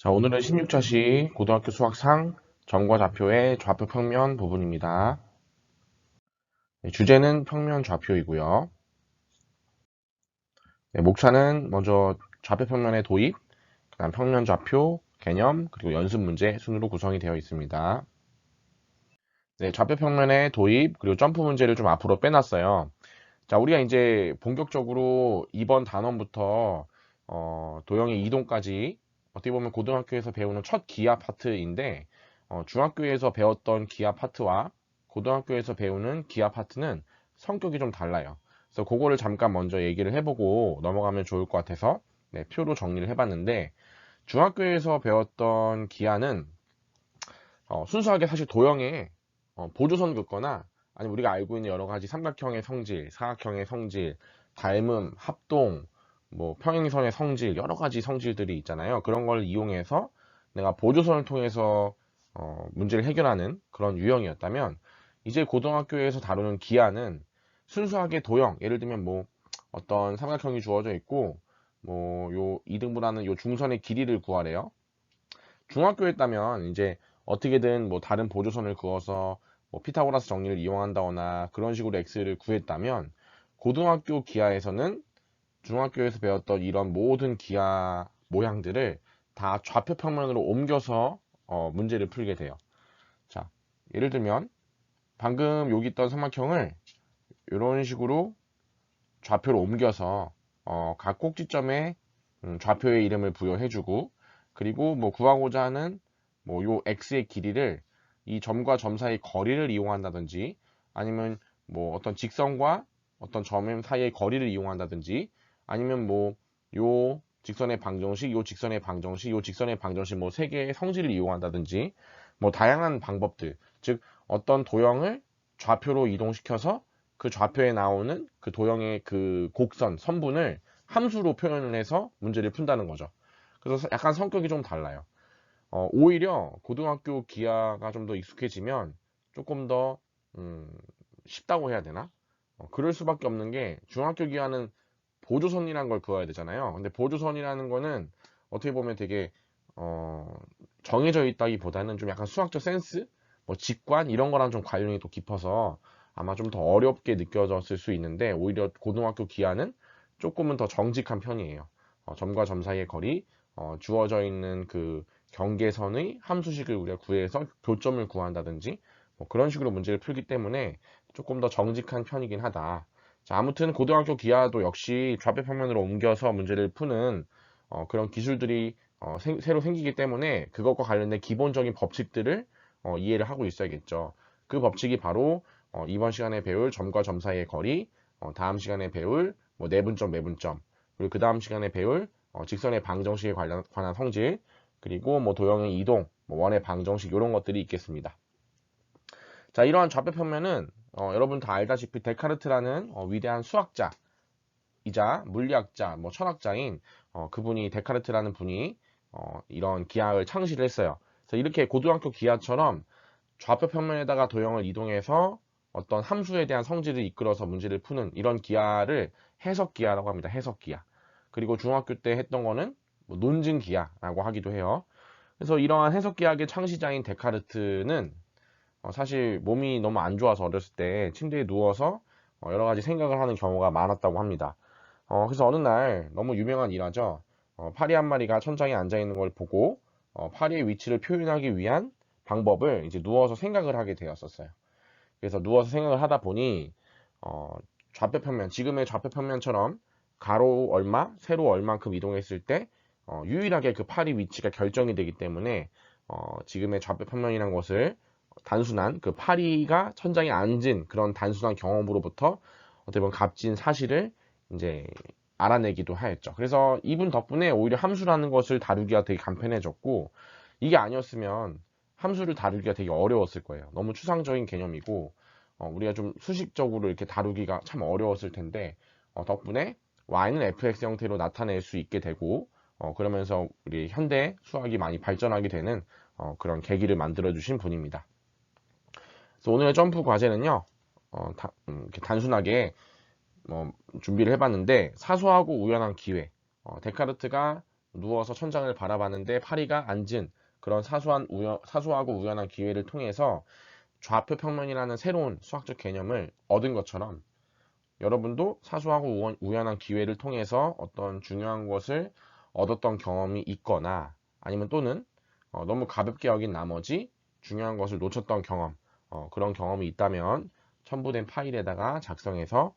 자, 오늘은 16차시 고등학교 수학상 점과 좌표의 좌표 평면 부분입니다. 네, 주제는 평면 좌표이고요. 네, 목차는 먼저 좌표 평면의 도입, 그다음 평면 좌표, 개념, 그리고 연습 문제 순으로 구성이 되어 있습니다. 네, 좌표 평면의 도입, 그리고 점프 문제를 좀 앞으로 빼놨어요. 자, 우리가 이제 본격적으로 이번 단원부터 도형의 이동까지 어떻게 보면 고등학교에서 배우는 첫 기하 파트인데 중학교에서 배웠던 기하 파트와 고등학교에서 배우는 기하 파트는 성격이 좀 달라요. 그래서 그거를 잠깐 먼저 얘기를 해보고 넘어가면 좋을 것 같아서 네, 표로 정리를 해봤는데 중학교에서 배웠던 기하는 순수하게 사실 도형에 보조선 긋거나 아니면 우리가 알고 있는 여러 가지 삼각형의 성질, 사각형의 성질, 닮음, 합동, 뭐 평행선의 성질, 여러 가지 성질들이 있잖아요. 그런 걸 이용해서 내가 보조선을 통해서 문제를 해결하는 그런 유형이었다면 이제 고등학교에서 다루는 기하는 순수하게 도형, 예를 들면 뭐 어떤 삼각형이 주어져 있고 뭐 요 이등분하는 요 중선의 길이를 구하래요. 중학교였다면 이제 어떻게든 뭐 다른 보조선을 그어서 뭐 피타고라스 정리를 이용한다거나 그런 식으로 x를 구했다면 고등학교 기하에서는 중학교에서 배웠던 이런 모든 기하 모양들을 다 좌표 평면으로 옮겨서 문제를 풀게 돼요. 자, 예를 들면 방금 여기 있던 삼각형을 이런 식으로 좌표로 옮겨서 각 꼭지점에 좌표의 이름을 부여해주고 그리고 뭐 구하고자 하는 뭐 요 x의 길이를 이 점과 점 사이의 거리를 이용한다든지 아니면 뭐 어떤 직선과 어떤 점 사이의 거리를 이용한다든지 아니면 뭐 요 직선의 방정식, 요 직선의 방정식, 요 직선의 방정식 뭐 세 개의 성질을 이용한다든지 뭐 다양한 방법들, 즉 어떤 도형을 좌표로 이동시켜서 그 좌표에 나오는 그 도형의 그 곡선, 선분을 함수로 표현을 해서 문제를 푼다는 거죠. 그래서 약간 성격이 좀 달라요. 오히려 고등학교 기하가 좀 더 익숙해지면 조금 더 쉽다고 해야 되나? 그럴 수밖에 없는 게 중학교 기하는 보조선이라는 걸 그어야 되잖아요. 근데 보조선이라는 거는 어떻게 보면 되게 어, 정해져 있다기보다는 좀 약간 수학적 센스, 뭐 직관 이런 거랑 좀 관련이 또 깊어서 아마 좀 더 어렵게 느껴졌을 수 있는데 오히려 고등학교 기하는 조금은 더 정직한 편이에요. 점과 점 사이의 거리, 주어져 있는 그 경계선의 함수식을 우리가 구해서 교점을 구한다든지 뭐 그런 식으로 문제를 풀기 때문에 조금 더 정직한 편이긴 하다. 자, 아무튼 고등학교 기하도 역시 좌표 평면으로 옮겨서 문제를 푸는 그런 기술들이 새로 생기기 때문에 그것과 관련된 기본적인 법칙들을 이해를 하고 있어야겠죠. 그 법칙이 바로 이번 시간에 배울 점과 점 사이의 거리, 다음 시간에 배울 뭐 내분점, 매분점, 그리고 그 다음 시간에 배울 직선의 방정식에 관한 성질, 그리고 뭐 도형의 이동, 뭐 원의 방정식 이런 것들이 있겠습니다. 자, 이러한 좌표 평면은 여러분 다 알다시피 데카르트라는 위대한 수학자이자 물리학자, 뭐 철학자인 그분이 데카르트라는 분이 이런 기하를 창시를 했어요. 그래서 이렇게 고등학교 기하처럼 좌표 평면에다가 도형을 이동해서 어떤 함수에 대한 성질을 이끌어서 문제를 푸는 이런 기하를 해석 기하라고 합니다. 해석 기하. 그리고 중학교 때 했던 거는 뭐 논증 기하라고 하기도 해요. 그래서 이러한 해석 기하의 창시자인 데카르트는 사실 몸이 너무 안 좋아서 어렸을 때 침대에 누워서 여러 가지 생각을 하는 경우가 많았다고 합니다. 그래서 어느 날 너무 유명한 일화죠. 파리 한 마리가 천장에 앉아 있는 걸 보고 파리의 위치를 표현하기 위한 방법을 이제 누워서 생각을 하게 되었었어요. 그래서 누워서 생각을 하다 보니 어, 좌표 평면, 지금의 좌표 평면처럼 가로 얼마, 세로 얼만큼 이동했을 때 유일하게 그 파리 위치가 결정이 되기 때문에 지금의 좌표 평면이라는 것을 단순한 그 파리가 천장에 앉은 그런 단순한 경험으로부터 어떻게 보면 값진 사실을 이제 알아내기도 하였죠. 그래서 이분 덕분에 오히려 함수라는 것을 다루기가 되게 간편해졌고 이게 아니었으면 함수를 다루기가 되게 어려웠을 거예요. 너무 추상적인 개념이고 우리가 좀 수식적으로 이렇게 다루기가 참 어려웠을 텐데 덕분에 y는 fx 형태로 나타낼 수 있게 되고 그러면서 우리 현대 수학이 많이 발전하게 되는 그런 계기를 만들어 주신 분입니다. 그래서 오늘의 점프 과제는요, 이렇게 단순하게 준비를 해봤는데 사소하고 우연한 기회. 데카르트가 누워서 천장을 바라봤는데 파리가 앉은 그런 사소하고 우연한 기회를 통해서 좌표 평면이라는 새로운 수학적 개념을 얻은 것처럼 여러분도 사소하고 우연한 기회를 통해서 어떤 중요한 것을 얻었던 경험이 있거나 아니면 또는 너무 가볍게 여긴 나머지 중요한 것을 놓쳤던 경험, 그런 경험이 있다면 첨부된 파일에다가 작성해서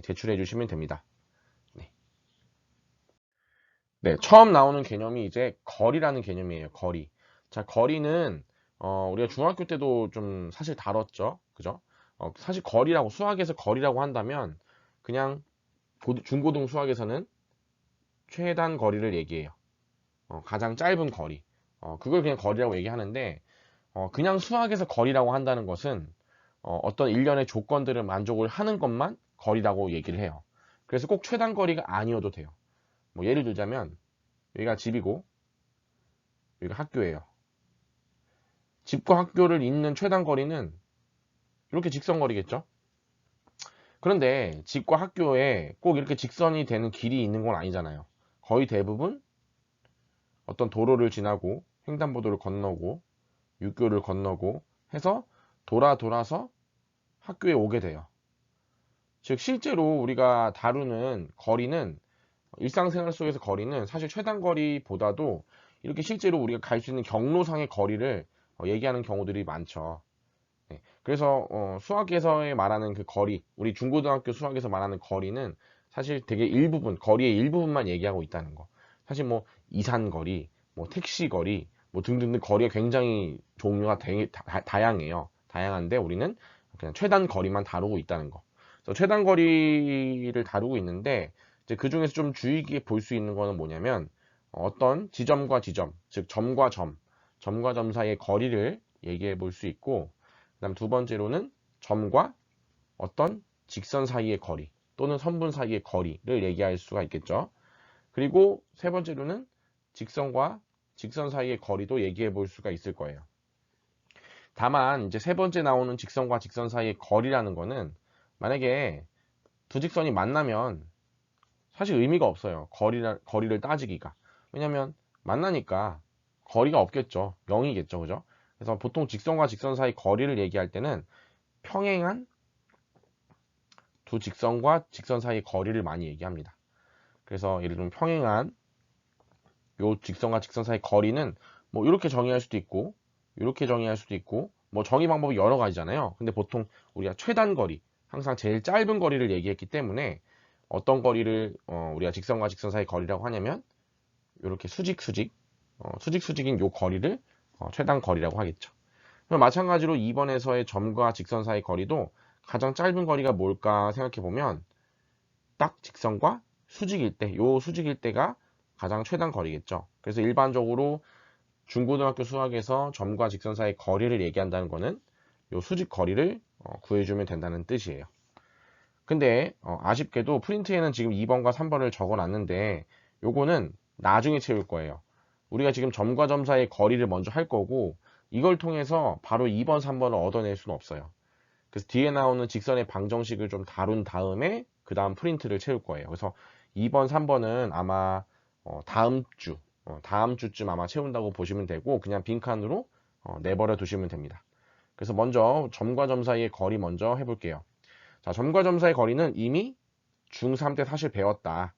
제출해 주시면 됩니다. 네. 네, 처음 나오는 개념이 이제 거리라는 개념이에요. 거리. 자, 거리는 우리가 중학교 때도 좀 사실 다뤘죠. 그죠? 사실 거리라고 수학에서 거리라고 한다면 그냥 중고등 수학에서는 최단 거리를 얘기해요. 가장 짧은 거리. 그걸 그냥 거리라고 얘기하는데 그냥 수학에서 거리라고 한다는 것은 어떤 일련의 조건들을 만족을 하는 것만 거리라고 얘기를 해요. 그래서 꼭 최단 거리가 아니어도 돼요. 뭐 예를 들자면 여기가 집이고 여기가 학교예요. 집과 학교를 잇는 최단 거리는 이렇게 직선거리겠죠? 그런데 집과 학교에 꼭 이렇게 직선이 되는 길이 있는 건 아니잖아요. 거의 대부분 어떤 도로를 지나고 횡단보도를 건너고 육교를 건너고 해서 돌아서 학교에 오게 돼요. 즉 실제로 우리가 다루는 거리는 일상생활 속에서 거리는 사실 최단 거리보다도 이렇게 실제로 우리가 갈 수 있는 경로상의 거리를 얘기하는 경우들이 많죠. 네. 그래서 수학에서의 말하는 그 거리, 우리 중고등학교 수학에서 말하는 거리는 사실 되게 일부분, 거리의 일부분만 얘기하고 있다는 거. 사실 뭐 이산거리, 뭐 택시거리, 뭐 등등등 거리가 굉장히 종류가 되게 다양해요. 다양한데 우리는 그냥 최단 거리만 다루고 있다는 거. 그래서 최단 거리를 다루고 있는데 이제 그 중에서 좀 주의 깊게 볼 수 있는 거는 뭐냐면 어떤 지점과 지점, 즉 점과 점 사이의 거리를 얘기해 볼 수 있고 그다음 두 번째로는 점과 어떤 직선 사이의 거리 또는 선분 사이의 거리를 얘기할 수가 있겠죠. 그리고 세 번째로는 직선과 직선 사이의 거리도 얘기해 볼 수가 있을 거예요. 다만 이제 세 번째 나오는 직선과 직선 사이의 거리라는 거는 만약에 두 직선이 만나면 사실 의미가 없어요. 거리를 따지기가. 왜냐면 만나니까 거리가 없겠죠. 0이겠죠. 그죠? 그래서 보통 직선과 직선 사이 거리를 얘기할 때는 평행한 두 직선과 직선 사이 거리를 많이 얘기합니다. 그래서 예를 들면 평행한 요 직선과 직선 사이 거리는 뭐 이렇게 정의할 수도 있고 이렇게 정의할 수도 있고 뭐 정의 방법이 여러 가지잖아요. 근데 보통 우리가 최단 거리, 항상 제일 짧은 거리를 얘기했기 때문에 어떤 거리를 우리가 직선과 직선 사이 거리라고 하냐면 이렇게 수직인 요 거리를 최단 거리라고 하겠죠. 마찬가지로 2번에서의 점과 직선 사이 거리도 가장 짧은 거리가 뭘까 생각해 보면 딱 직선과 수직일 때, 요 수직일 때가 가장 최단 거리겠죠. 그래서 일반적으로 중고등학교 수학에서 점과 직선 사이 거리를 얘기한다는 거는 요 수직 거리를 구해주면 된다는 뜻이에요. 근데 아쉽게도 프린트에는 지금 2번과 3번을 적어놨는데 요거는 나중에 채울 거예요. 우리가 지금 점과 점 사이의 거리를 먼저 할 거고 이걸 통해서 바로 2번, 3번을 얻어낼 수는 없어요. 그래서 뒤에 나오는 직선의 방정식을 좀 다룬 다음에 그 다음 프린트를 채울 거예요. 그래서 2번, 3번은 아마 다음 주쯤 아마 채운다고 보시면 되고 그냥 빈칸으로 내버려 두시면 됩니다. 그래서 먼저 점과 점 사이의 거리 먼저 해볼게요. 자, 점과 점 사이의 거리는 이미 중3 때 사실 배웠다.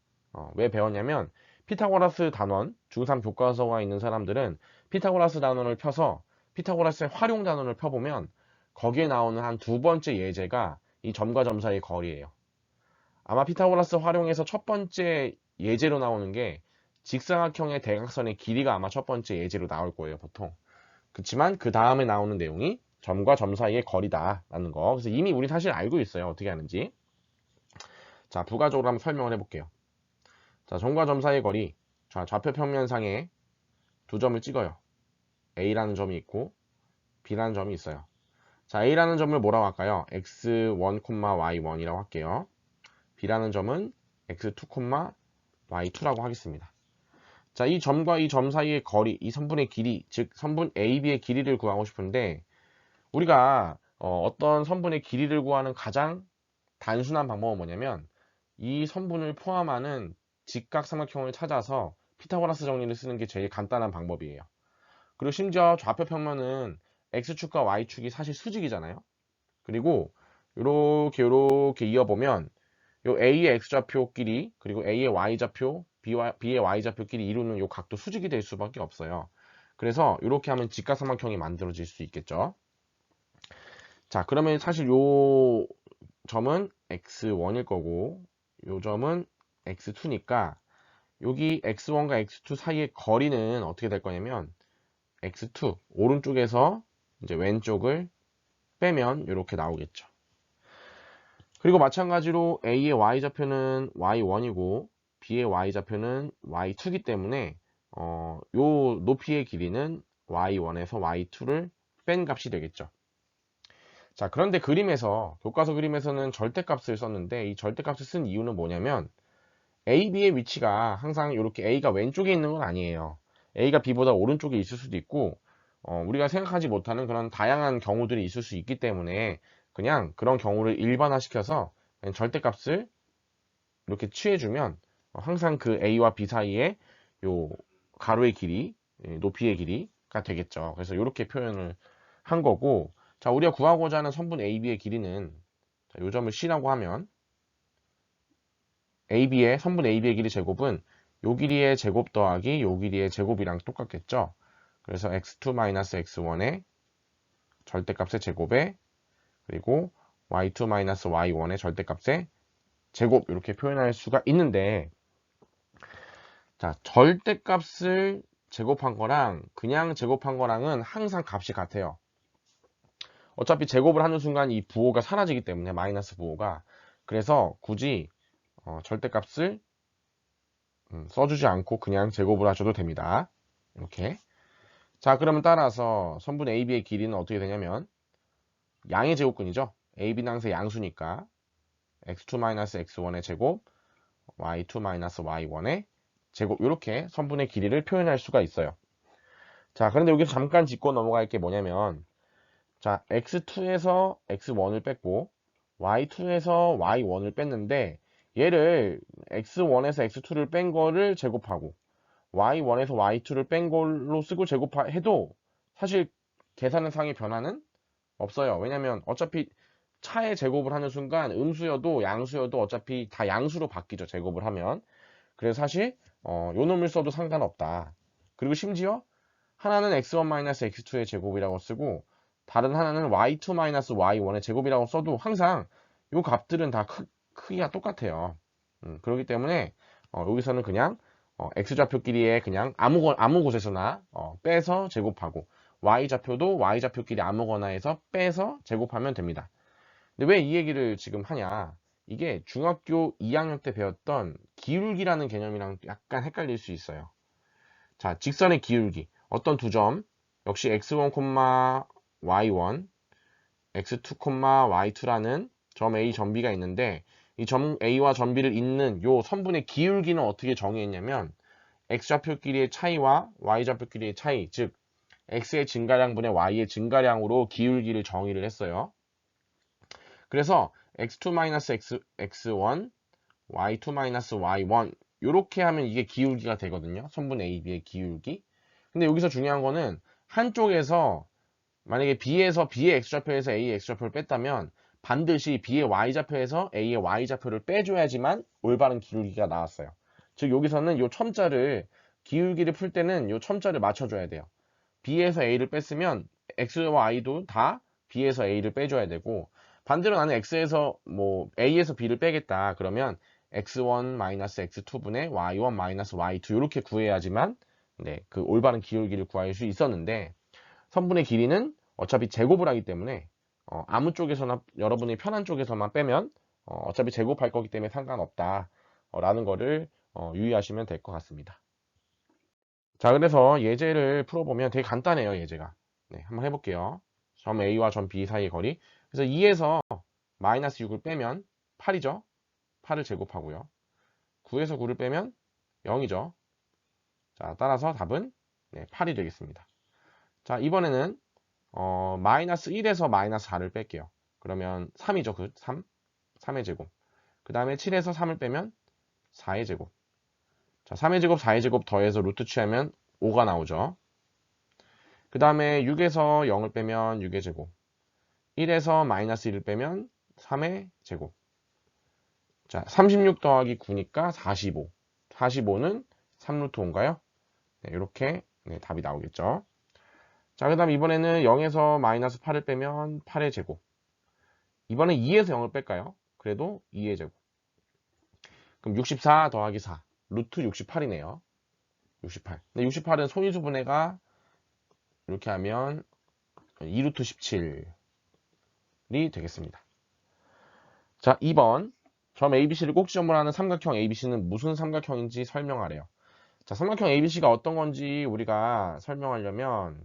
왜 배웠냐면 피타고라스 단원, 중3 교과서가 있는 사람들은 피타고라스 단원을 펴서 피타고라스의 활용 단원을 펴보면 거기에 나오는 한 두 번째 예제가 이 점과 점 사이의 거리예요. 아마 피타고라스 활용해서 첫 번째 예제로 나오는 게 직사각형의 대각선의 길이가 아마 첫 번째 예제로 나올 거예요, 보통. 그렇지만 그 다음에 나오는 내용이 점과 점 사이의 거리다라는 거. 그래서 이미 우리 사실 알고 있어요, 어떻게 하는지. 자, 부가적으로 한번 설명을 해볼게요. 자, 점과 점 사이의 거리. 자, 좌표 평면상에 두 점을 찍어요. A라는 점이 있고 B라는 점이 있어요. 자, A라는 점을 뭐라고 할까요? x1, y1이라고 할게요. B라는 점은 x2, y2라고 하겠습니다. 자, 이 점과 이 점 사이의 거리, 이 선분의 길이, 즉 선분 AB의 길이를 구하고 싶은데 우리가 어떤 선분의 길이를 구하는 가장 단순한 방법은 뭐냐면 이 선분을 포함하는 직각삼각형을 찾아서 피타고라스 정리를 쓰는 게 제일 간단한 방법이에요. 그리고 심지어 좌표 평면은 x축과 y축이 사실 수직이잖아요. 그리고 요렇게 이어보면 요 A의 x좌표끼리 그리고 A의 y좌표, B의 y좌표끼리 이루는 요 각도 수직이 될 수밖에 없어요. 그래서 이렇게 하면 직각삼각형이 만들어질 수 있겠죠. 자, 그러면 사실 요 점은 x1일 거고 요 점은 x2니까 여기 x1과 x2 사이의 거리는 어떻게 될 거냐면 x2 오른쪽에서 이제 왼쪽을 빼면 이렇게 나오겠죠. 그리고 마찬가지로 A의 y좌표는 y1이고 B의 y좌표는 y2이기 때문에 요 높이의 길이는 y1에서 y2를 뺀 값이 되겠죠. 자, 그런데 그림에서 교과서 그림에서는 절대값을 썼는데 이 절대값을 쓴 이유는 뭐냐면 A, B의 위치가 항상 이렇게 A가 왼쪽에 있는 건 아니에요. A가 B보다 오른쪽에 있을 수도 있고 우리가 생각하지 못하는 그런 다양한 경우들이 있을 수 있기 때문에 그냥 그런 경우를 일반화시켜서 그냥 절대값을 이렇게 취해주면 항상 그 A와 B 사이에 요 가로의 길이, 높이의 길이가 되겠죠. 그래서 이렇게 표현을 한 거고, 자, 우리가 구하고자 하는 선분 AB의 길이는 요 점을 C라고 하면 선분 AB의 길이 제곱은 요 길이의 제곱 더하기 요 길이의 제곱이랑 똑같겠죠. 그래서 x2-x1의 절대값의 제곱에 그리고 y2-y1의 절대값의 제곱 이렇게 표현할 수가 있는데, 자, 절대값을 제곱한 거랑 그냥 제곱한 거랑은 항상 값이 같아요. 어차피 제곱을 하는 순간 이 부호가 사라지기 때문에 마이너스 부호가, 그래서 굳이 절대값을 써주지 않고 그냥 제곱을 하셔도 됩니다. 이렇게. 자, 그러면 따라서 선분 AB의 길이는 어떻게 되냐면 양의 제곱근이죠. AB는 항상 양수니까 x2-x1의 제곱, y2-y1의 제곱, 이렇게 선분의 길이를 표현할 수가 있어요. 자, 그런데 여기서 잠깐 짚고 넘어갈 게 뭐냐면, 자, x2에서 x1을 뺐고 y2에서 y1을 뺐는데 얘를 x1에서 x2를 뺀 거를 제곱하고 y1에서 y2를 뺀 걸로 쓰고 제곱해도 사실 계산상의 변화는 없어요. 왜냐면 어차피 차의 제곱을 하는 순간 음수여도 양수여도 어차피 다 양수로 바뀌죠. 제곱을 하면. 그래서 사실 요 놈을 써도 상관없다. 그리고 심지어 하나는 x1-x2의 제곱이라고 쓰고 다른 하나는 y2-y1의 제곱이라고 써도 항상 요 값들은 다 크기가 똑같아요. 그렇기 때문에 여기서는 그냥 x좌표끼리에 그냥 아무 곳에서나 빼서 제곱하고 y좌표도 y좌표끼리 아무거나 해서 빼서 제곱하면 됩니다. 근데 왜 이 얘기를 지금 하냐? 이게 중학교 2학년 때 배웠던 기울기라는 개념이랑 약간 헷갈릴 수 있어요. 자, 직선의 기울기. 어떤 두 점, 역시 x1, y1, x2, y2라는 점 A, 점 B가 있는데 이 점 A와 점 B를 잇는 요 선분의 기울기는 어떻게 정의했냐면 x좌표끼리의 차이와 y좌표끼리의 차이, 즉 x의 증가량분의 y의 증가량으로 기울기를 정의를 했어요. 그래서 x2-x1, y2-y1 이렇게 하면 이게 기울기가 되거든요. 선분 AB의 기울기. 근데 여기서 중요한 거는 한쪽에서 만약에 B에서 B의 x좌표에서 A의 x좌표를 뺐다면 반드시 B의 y좌표에서 A의 y좌표를 빼줘야지만 올바른 기울기가 나왔어요. 즉 여기서는 이 첨자를 기울기를 풀 때는 이 첨자를 맞춰줘야 돼요. B에서 A를 뺐으면 X와 I도 다 B에서 A를 빼줘야 되고, 반대로 나는 X에서 A에서 B를 빼겠다 그러면 x1-x2분의 y1-y2 이렇게 구해야지만 그 올바른 기울기를 구할 수 있었는데, 선분의 길이는 어차피 제곱을 하기 때문에 아무 쪽에서나 여러분이 편한 쪽에서만 빼면 어차피 제곱할 거기 때문에 상관없다 라는 거를 유의하시면 될 것 같습니다. 자, 그래서 예제를 풀어보면 되게 간단해요. 예제가. 네, 한번 해볼게요. 점 A와 점 B 사이의 거리. 그래서 2에서 마이너스 6을 빼면 8이죠. 8을 제곱하고요. 9에서 9를 빼면 0이죠. 자, 따라서 답은 8이 되겠습니다. 자, 이번에는 마이너스 1에서 마이너스 4를 뺄게요. 그러면 3이죠. 3의 제곱. 그 다음에 7에서 3을 빼면 4의 제곱. 자, 3의 제곱, 4의 제곱 더해서 루트 취하면 5가 나오죠. 그 다음에 6에서 0을 빼면 6의 제곱, 1에서 마이너스 1을 빼면 3의 제곱. 자, 36 더하기 9니까 45. 45는 3루트 5인가요? 네, 이렇게 답이 나오겠죠. 자, 그 다음 이번에는 0에서 마이너스 8을 빼면 8의 제곱. 이번엔 2에서 0을 뺄까요? 그래도 2의 제곱. 그럼 64 더하기 4. 루트 68이네요. 68. 근데 68은 소인수분해가 이렇게 하면 2루트 17이 되겠습니다. 자, 2번. 점 ABC를 꼭지점으로 하는 삼각형 ABC는 무슨 삼각형인지 설명하래요. 자, 삼각형 ABC가 어떤 건지 우리가 설명하려면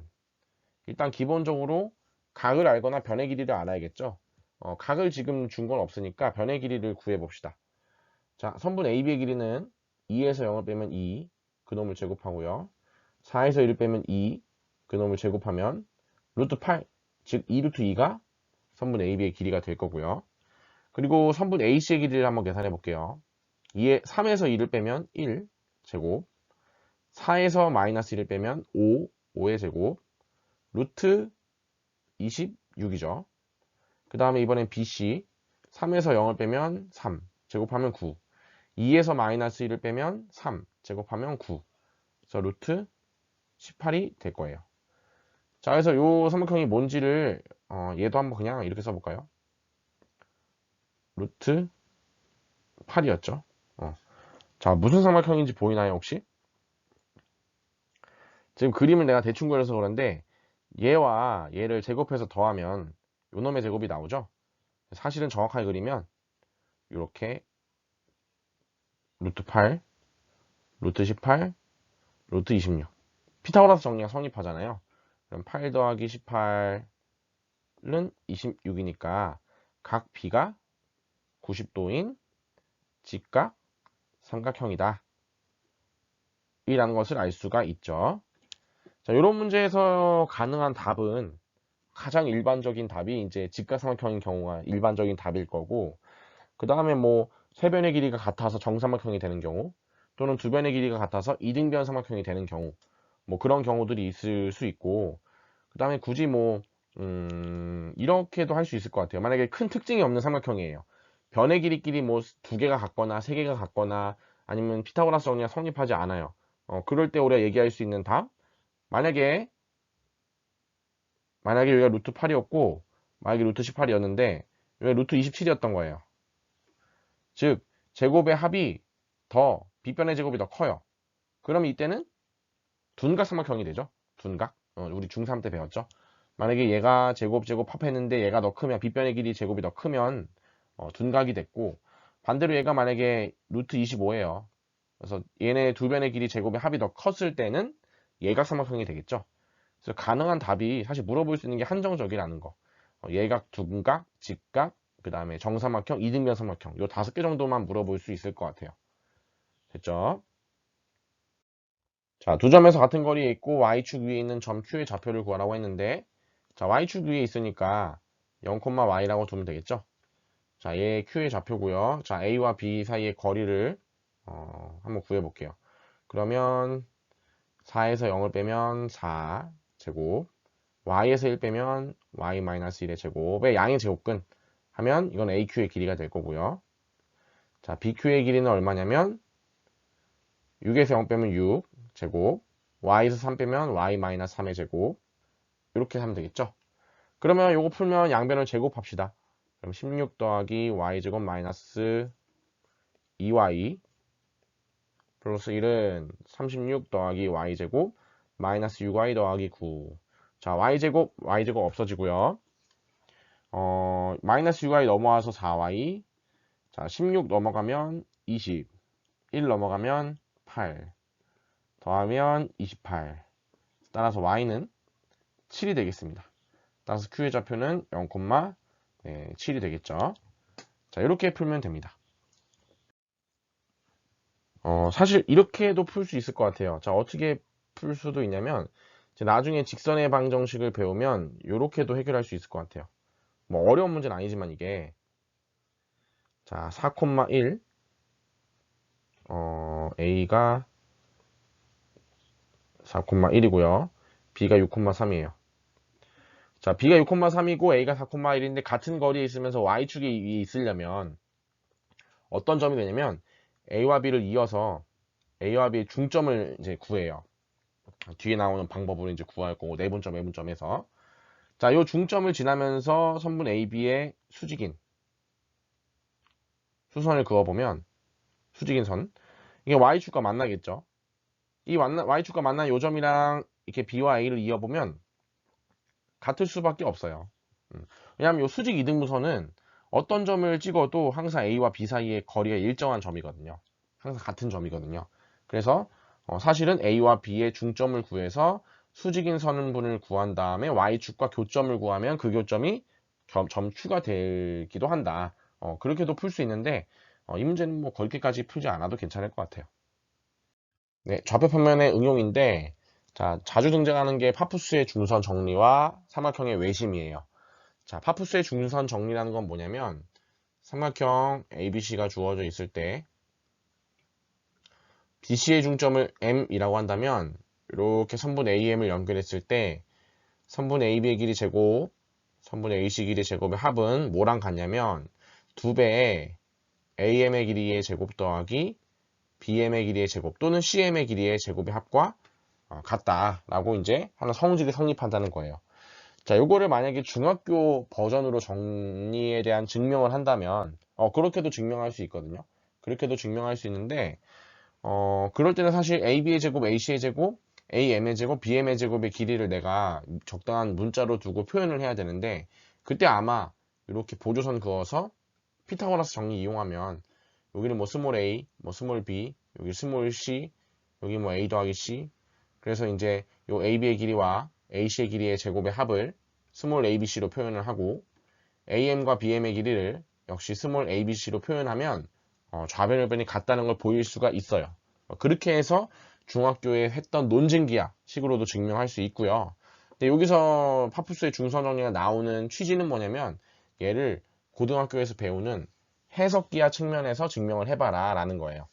일단 기본적으로 각을 알거나 변의 길이를 알아야겠죠. 각을 지금 준 건 없으니까 변의 길이를 구해봅시다. 자, 선분 AB의 길이는 2에서 0을 빼면 2, 그놈을 제곱하고요. 4에서 1을 빼면 2, 그놈을 제곱하면 루트 8, 즉 2루트 2가 선분 AB의 길이가 될 거고요. 그리고 선분 AC의 길이를 한번 계산해 볼게요. 3에서 2를 빼면 1 제곱, 4에서 마이너스 1을 빼면 5의 제곱, 루트 26이죠. 그 다음에 이번엔 BC, 3에서 0을 빼면 3, 제곱하면 9, 2에서 마이너스 1을 빼면 3, 제곱하면 9, 그래서 루트 18이 될 거예요. 자, 그래서 이 삼각형이 뭔지를 얘도 한번 그냥 이렇게 써볼까요? 루트 8이었죠. 자, 무슨 삼각형인지 보이나요, 혹시? 지금 그림을 내가 대충 그려서 그런데 얘와 얘를 제곱해서 더하면 요놈의 제곱이 나오죠. 사실은 정확하게 그리면 이렇게 루트 8, 루트 18, 루트 26. 피타고라스 정리가 성립하잖아요. 그럼 8 더하기 18은 26이니까 각 B가 90도인 직각 삼각형이다. 이라는 것을 알 수가 있죠. 자, 이런 문제에서 가능한 답은 가장 일반적인 답이 이제 직각삼각형인 경우가 일반적인 답일 거고, 그 다음에 뭐 세 변의 길이가 같아서 정삼각형이 되는 경우, 또는 두 변의 길이가 같아서 이등변 삼각형이 되는 경우, 뭐 그런 경우들이 있을 수 있고, 그 다음에 굳이 뭐 이렇게도 할 수 있을 것 같아요. 만약에 큰 특징이 없는 삼각형이에요. 변의 길이끼리 뭐 두 개가 같거나 세 개가 같거나 아니면 피타고라스 정리가 성립하지 않아요. 그럴 때 우리가 얘기할 수 있는 답, 만약에 여기가 루트 8이었고 만약에 루트 18이었는데 여기가 루트 27이었던 거예요. 즉 제곱의 합이 더 빗변의 제곱이 더 커요. 그러면 이때는 둔각 삼각형이 되죠. 둔각. 우리 중3 때 배웠죠. 만약에 얘가 제곱 합했는데 얘가 더 크면 빗변의 길이 제곱이 더 크면 둔각이 됐고, 반대로 얘가 만약에 루트 25예요. 그래서 얘네 두 변의 길이 제곱의 합이 더 컸을 때는 예각 삼각형이 되겠죠. 그래서 가능한 답이 사실 물어볼 수 있는 게 한정적이라는 거. 예각, 둔각, 직각, 그 다음에 정삼각형, 이등변 삼각형. 요 5개 정도만 물어볼 수 있을 것 같아요. 됐죠? 자, 두 점에서 같은 거리에 있고 y축 위에 있는 점 Q의 좌표를 구하라고 했는데, 자, y축 위에 있으니까 0,y라고 두면 되겠죠? 자, 얘 Q의 좌표고요. 자, A와 B 사이의 거리를 한번 구해볼게요. 그러면 4에서 0을 빼면 4 제곱, y에서 1 빼면 y-1의 제곱의 양의 제곱근 하면 이건 AQ의 길이가 될 거고요. 자, BQ의 길이는 얼마냐면 6에서 0 빼면 6 제곱, y에서 3 빼면 y-3의 제곱, 이렇게 하면 되겠죠. 그러면 요거 풀면 양변을 제곱합시다. 그럼 16 더하기 y제곱 마이너스 2y 플러스 1은 36 더하기 y제곱 마이너스 6y 더하기 9. 자, y제곱 없어지고요. 마이너스 6y 넘어와서 4y. 자, 16 넘어가면 20. 1 넘어가면 8. 더하면 28. 따라서 y는 7이 되겠습니다. 따라서 q의 좌표는 0,7이 되겠죠. 자, 이렇게 풀면 됩니다. 사실 이렇게도 풀 수 있을 것 같아요. 자, 어떻게 풀 수도 있냐면 나중에 직선의 방정식을 배우면 이렇게도 해결할 수 있을 것 같아요. 뭐 어려운 문제는 아니지만 이게 자 4,1 A가 4,1이고요. B가 6,3이에요. 자, B가 6,3이고 A가 4,1인데 같은 거리에 있으면서 Y축이 있으려면 어떤 점이 되냐면 A와 B를 이어서 A와 B의 중점을 이제 구해요. 뒤에 나오는 방법으로 이제 구할 거고 내분점, 외분점에서. 자, 요 중점을 지나면서 선분 AB의 수직인 수선을 그어보면 수직인 선 이게 Y축과 만나겠죠. 이 Y축과 만난 요 점이랑 이렇게 B와 A를 이어보면 같을 수밖에 없어요. 왜냐하면 요 수직 이등분선은 어떤 점을 찍어도 항상 A와 B 사이의 거리가 일정한 점이거든요. 항상 같은 점이거든요. 그래서 사실은 A와 B의 중점을 구해서 수직인 선분을 구한 다음에 Y축과 교점을 구하면 그 교점이 점추가 되기도 한다. 그렇게도 풀 수 있는데 이 문제는 뭐 그렇게까지 풀지 않아도 괜찮을 것 같아요. 네, 좌표 평면의 응용인데 자, 자주 등장하는 게 파푸스의 중선 정리와 삼각형의 외심이에요. 자, 파푸스의 중선 정리라는 건 뭐냐면 삼각형 ABC가 주어져 있을 때 BC의 중점을 M이라고 한다면 이렇게 선분 AM을 연결했을 때 선분 AB의 길이 제곱, 선분 AC 길이 제곱의 합은 뭐랑 같냐면 2배의 AM의 길이의 제곱 더하기 BM의 길이의 제곱 또는 CM의 길이의 제곱의 합과 같다라고 이제 하나 성질이 성립한다는 거예요. 자, 요거를 만약에 중학교 버전으로 정리에 대한 증명을 한다면 그렇게도 증명할 수 있거든요. 그렇게도 증명할 수 있는데 그럴 때는 사실 AB의 제곱, AC의 제곱, AM의 제곱, BM의 제곱의 길이를 내가 적당한 문자로 두고 표현을 해야 되는데 그때 아마 이렇게 보조선 그어서 피타고라스 정리 이용하면 여기는 뭐 스몰 a, 뭐 스몰 b, 여기 스몰 c, 여기 뭐 a 더하기 c. 그래서 이제 요 ab의 길이와 ac의 길이의 제곱의 합을 스몰 abc로 표현을 하고 am과 bm의 길이를 역시 스몰 abc로 표현하면 좌변혈변이 같다는 걸 보일 수가 있어요. 그렇게 해서 중학교에 했던 논증기하 식으로도 증명할 수 있고요. 근데 여기서 파푸스의 중선 정리가 나오는 취지는 뭐냐면 얘를 고등학교에서 배우는 해석기하 측면에서 증명을 해봐라 라는 거예요.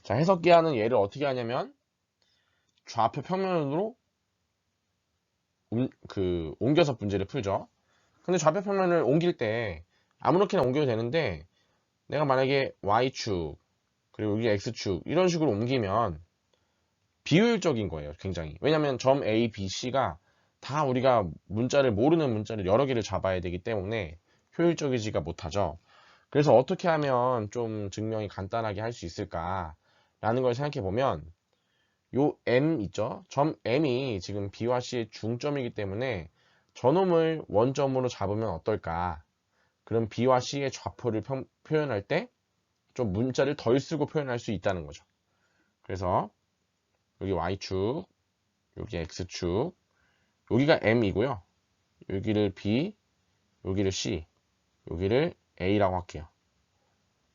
자, 해석기하는 얘를 어떻게 하냐면 좌표 평면으로 옮겨서 문제를 풀죠. 근데 좌표 평면을 옮길 때 아무렇게나 옮겨도 되는데 내가 만약에 Y축 그리고 여기 X축 이런 식으로 옮기면 비효율적인 거예요. 굉장히. 왜냐면 점 A, B, C가 다 우리가 문자를 모르는 문자를 여러 개를 잡아야 되기 때문에 효율적이지가 못하죠. 그래서 어떻게 하면 좀 증명이 간단하게 할 수 있을까 라는 걸 생각해 보면 요 M 있죠? 점 M이 지금 B와 C의 중점이기 때문에 저놈을 원점으로 잡으면 어떨까? 그럼 B와 C의 좌표를 표현할 때 좀 문자를 덜 쓰고 표현할 수 있다는 거죠. 그래서 여기 Y축, 여기 X축, 여기가 M이고요. 여기를 B, 여기를 C, 여기를 A라고 할게요.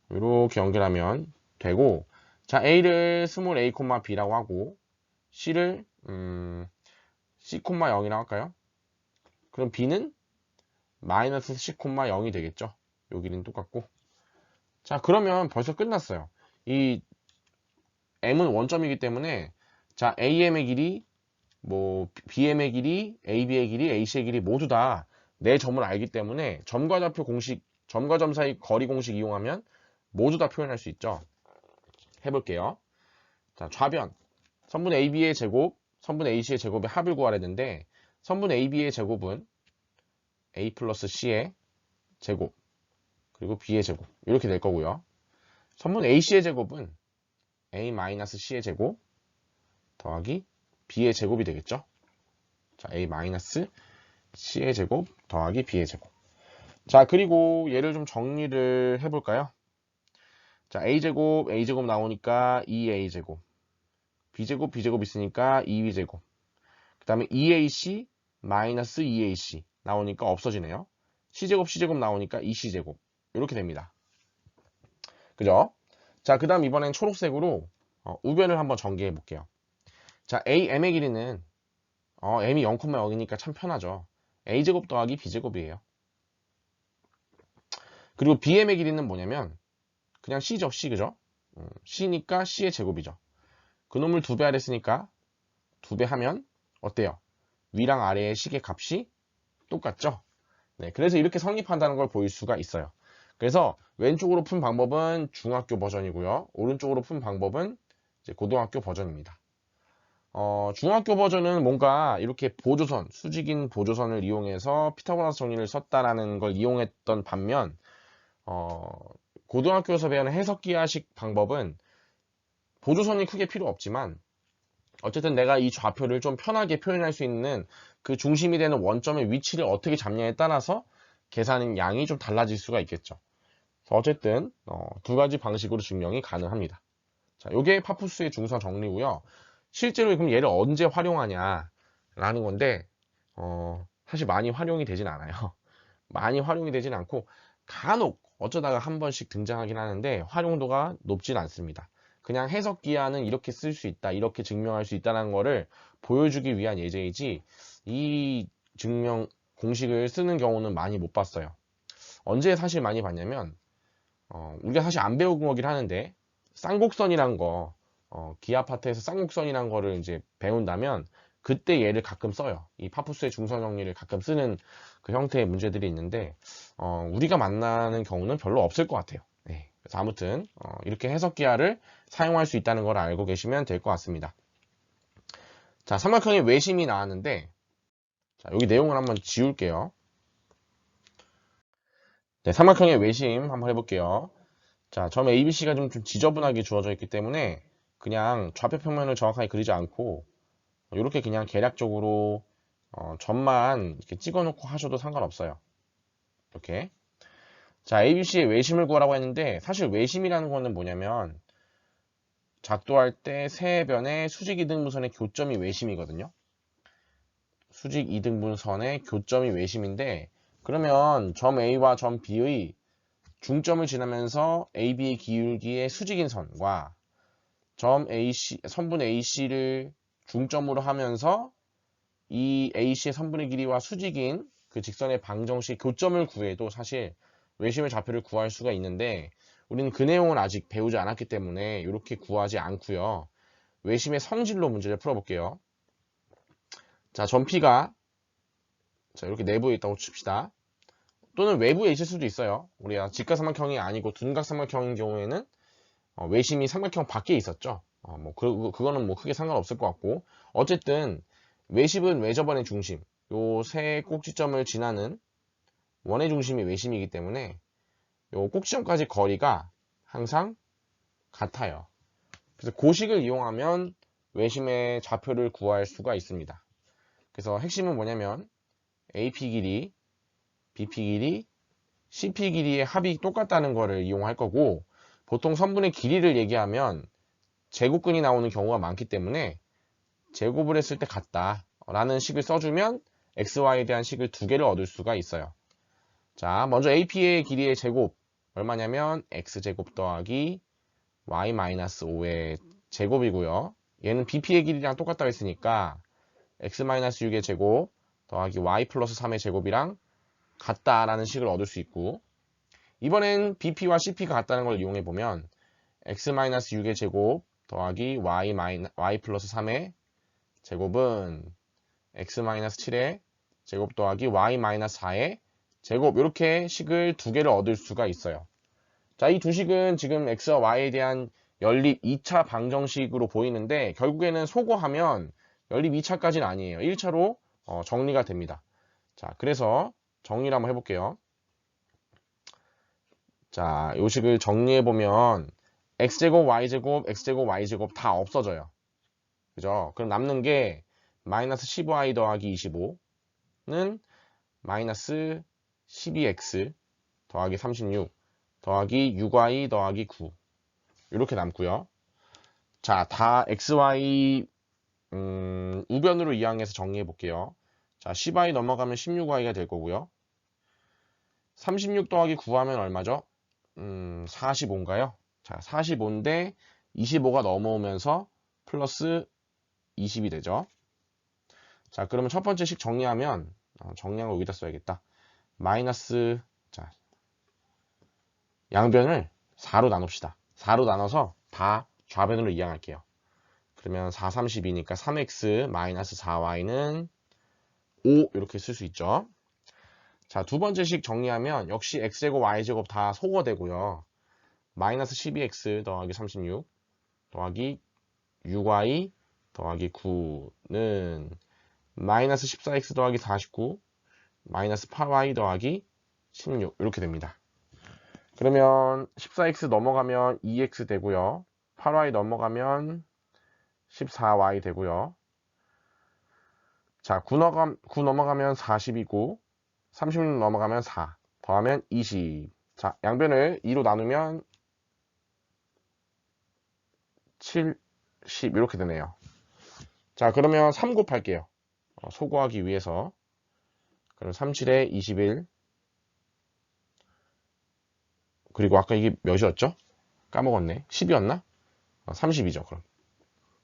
이렇게 연결하면 되고 자, A를 스몰 a, b라고 하고 C를 C, 0이라고 할까요? 그럼 B는 마이너스 C, 0이 되겠죠. 여기는 똑같고 자, 그러면 벌써 끝났어요. 이 M은 원점이기 때문에 자, AM의 길이 뭐 BM의 길이, AB의 길이, AC의 길이 모두 다 내 점을 알기 때문에 점과 좌표 공식, 점과 점 사이 거리 공식 이용하면 모두 다 표현할 수 있죠. 해볼게요. 자, 좌변. 선분 AB의 제곱, 선분 AC의 제곱의 합을 구하려 했는데 선분 AB의 제곱은 A 플러스 C의 제곱 그리고 B의 제곱 이렇게 될 거고요. 선분 AC의 제곱은 A 마이너스 C의 제곱 더하기 B의 제곱이 되겠죠. 자, A 마이너스 C의 제곱 더하기 B의 제곱. 자, 그리고 얘를 좀 정리를 해볼까요? 자, A제곱, A제곱 나오니까 2A제곱. B제곱, B제곱 있으니까 2B제곱. 그 다음에 2AC 마이너스 2AC 나오니까 없어지네요. C제곱, C제곱 나오니까 2C제곱. 이렇게 됩니다. 그죠? 자, 그 다음 이번엔 초록색으로 우변을 한번 전개해 볼게요. 자, AM의 길이는 M이 0,0이니까 참 편하죠. A제곱 더하기 B제곱이에요. 그리고 BM의 길이는 뭐냐면 그냥 C죠. C 그죠? C니까 C의 제곱이죠. 그놈을 2배 하랬으니까 2배 하면 어때요? 위랑 아래의 식의 값이 똑같죠? 네, 그래서 이렇게 성립한다는 걸 보일 수가 있어요. 그래서 왼쪽으로 푼 방법은 중학교 버전이고요. 오른쪽으로 푼 방법은 이제 고등학교 버전입니다. 중학교 버전은 뭔가 이렇게 보조선, 수직인 보조선을 이용해서 피타고라스 정리를 썼다라는 걸 이용했던 반면, 고등학교에서 배우는 해석기하식 방법은 보조선이 크게 필요 없지만, 어쨌든 내가 이 좌표를 좀 편하게 표현할 수 있는 그 중심이 되는 원점의 위치를 어떻게 잡냐에 따라서 계산 양이 좀 달라질 수가 있겠죠. 어쨌든 2가지 방식으로 증명이 가능합니다. 자, 요게 파푸스의 중성 정리고요. 실제로 그럼 얘를 언제 활용하냐라는 건데 사실 많이 활용이 되진 않아요. 많이 활용이 되진 않고 간혹 어쩌다가 한 번씩 등장하긴 하는데 활용도가 높진 않습니다. 그냥 해석기하는 이렇게 쓸 수 있다, 이렇게 증명할 수 있다는 거를 보여주기 위한 예제이지 이 증명 공식을 쓰는 경우는 많이 못 봤어요. 언제 사실 많이 봤냐면 우리가 사실 안 배운 거긴 하는데 쌍곡선이란 거 기하 파트에서 쌍곡선이란 거를 이제 배운다면 그때 얘를 가끔 써요. 이 파푸스의 중성 정리를 가끔 쓰는 그 형태의 문제들이 있는데 우리가 만나는 경우는 별로 없을 것 같아요. 네, 그래서 아무튼 이렇게 해석 기하를 사용할 수 있다는 걸 알고 계시면 될 것 같습니다. 자, 삼각형의 외심이 나왔는데 자, 여기 내용을 한번 지울게요. 네, 삼각형의 외심 한번 해볼게요. 자, 점 ABC가 좀 지저분하게 주어져 있기 때문에 그냥 좌표 평면을 정확하게 그리지 않고 이렇게 그냥 계략적으로 점만 이렇게 찍어 놓고 하셔도 상관없어요. 이렇게. 자, ABC의 외심을 구하라고 했는데 사실 외심이라는 거는 뭐냐면 작도할 때 세 변의 수직 이등분선의 교점이 외심이거든요. 수직 이등분선의 교점이 외심인데 그러면 점 A와 점 B의 중점을 지나면서 AB의 기울기의 수직인 선과 점 AC, 선분 AC를 중점으로 하면서 이 AC의 선분의 길이와 수직인 그 직선의 방정식 교점을 구해도 사실 외심의 좌표를 구할 수가 있는데 우리는 그 내용을 아직 배우지 않았기 때문에 이렇게 구하지 않고요. 외심의 성질로 문제를 풀어볼게요. 자, 점 P가 자, 이렇게 내부에 있다고 칩시다. 또는 외부에 있을 수도 있어요. 우리가 직각삼각형이 아니고 둔각삼각형인 경우에는 외심이 삼각형 밖에 있었죠. 뭐 그거는 뭐 크게 상관없을 것 같고 어쨌든 외심은 외접원의 중심 요 세 꼭지점을 지나는 원의 중심이 외심이기 때문에 요 꼭지점까지 거리가 항상 같아요. 그래서 고식을 이용하면 외심의 좌표를 구할 수가 있습니다. 그래서 핵심은 뭐냐면 AP 길이, BP 길이, CP 길이의 합이 똑같다는 것을 이용할 거고 보통 선분의 길이를 얘기하면 제곱근이 나오는 경우가 많기 때문에 제곱을 했을 때 같다 라는 식을 써주면 xy에 대한 식을 2개를 얻을 수가 있어요. 자, 먼저 AP의 길이의 제곱 얼마냐면 x제곱 더하기 y-5의 제곱이고요. 얘는 BP의 길이랑 똑같다고 했으니까 x-6의 제곱 더하기 y 플러스 3의 제곱이랑 같다라는 식을 얻을 수 있고 이번엔 BP와 CP가 같다는 걸 이용해 보면 x-6의 제곱 더하기 y 플러스 3의 제곱은 x-7의 제곱 더하기 y-4의 제곱 이렇게 식을 2개를 얻을 수가 있어요. 자, 이 두 식은 지금 x와 y에 대한 연립 2차 방정식으로 보이는데 결국에는 소거하면 연립 2차까지는 아니에요. 1차로 정리가 됩니다. 자, 그래서 정리를 한번 해볼게요. 자, 이 식을 정리해보면 x제곱, y제곱, x제곱, y제곱 다 없어져요. 그죠? 그럼 남는 게 마이너스 15y 더하기 25는 마이너스 12x 더하기 36 더하기 6y 더하기 9 이렇게 남고요. 자, 다 xy 우변으로 이항해서 정리해 볼게요. 자, 10y 넘어가면 16y가 될 거고요. 36 더하기 9 하면 얼마죠? 45인가요? 자, 45인데 25가 넘어오면서 플러스 20이 되죠. 자, 그러면 첫 번째 식 정리하면 정리한 거 여기다 써야겠다. 마이너스 자, 양변을 4로 나눕시다. 4로 나눠서 다 좌변으로 이항할게요. 그러면 4, 32니까 3x 마이너스 4y는 5 이렇게 쓸 수 있죠. 자, 두 번째 식 정리하면 역시 x제곱 y제곱 다 소거되고요. 마이너스 12x 더하기 36 더하기 6y 더하기 9는 마이너스 14x 더하기 49 마이너스 8y 더하기 16 이렇게 됩니다. 그러면 14x 넘어가면 2x 되고요. 8y 넘어가면 14y 되고요. 자, 9 넘어가면 40이고 36 넘어가면 4 더하면 20. 자, 양변을 2로 나누면 70 이렇게 되네요. 자, 그러면 3 곱할게요. 소거하기 위해서. 그럼 37에 21. 그리고 아까 이게 몇이었죠? 까먹었네. 10이었나? 30이죠, 그럼.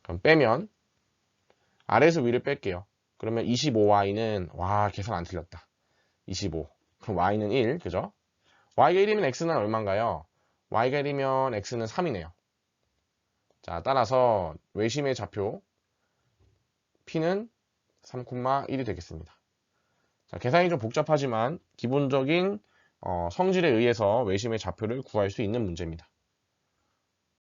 그럼 빼면 아래에서 위를 뺄게요. 그러면 25y는 와, 계산 안 틀렸다. 25. 그럼 y는 1, 그죠? y가 1이면 x는 얼마인가요? y가 1이면 x는 3이네요. 자, 따라서 외심의 좌표 p는 3,1이 되겠습니다. 자, 계산이 좀 복잡하지만 기본적인 성질에 의해서 외심의 좌표를 구할 수 있는 문제입니다.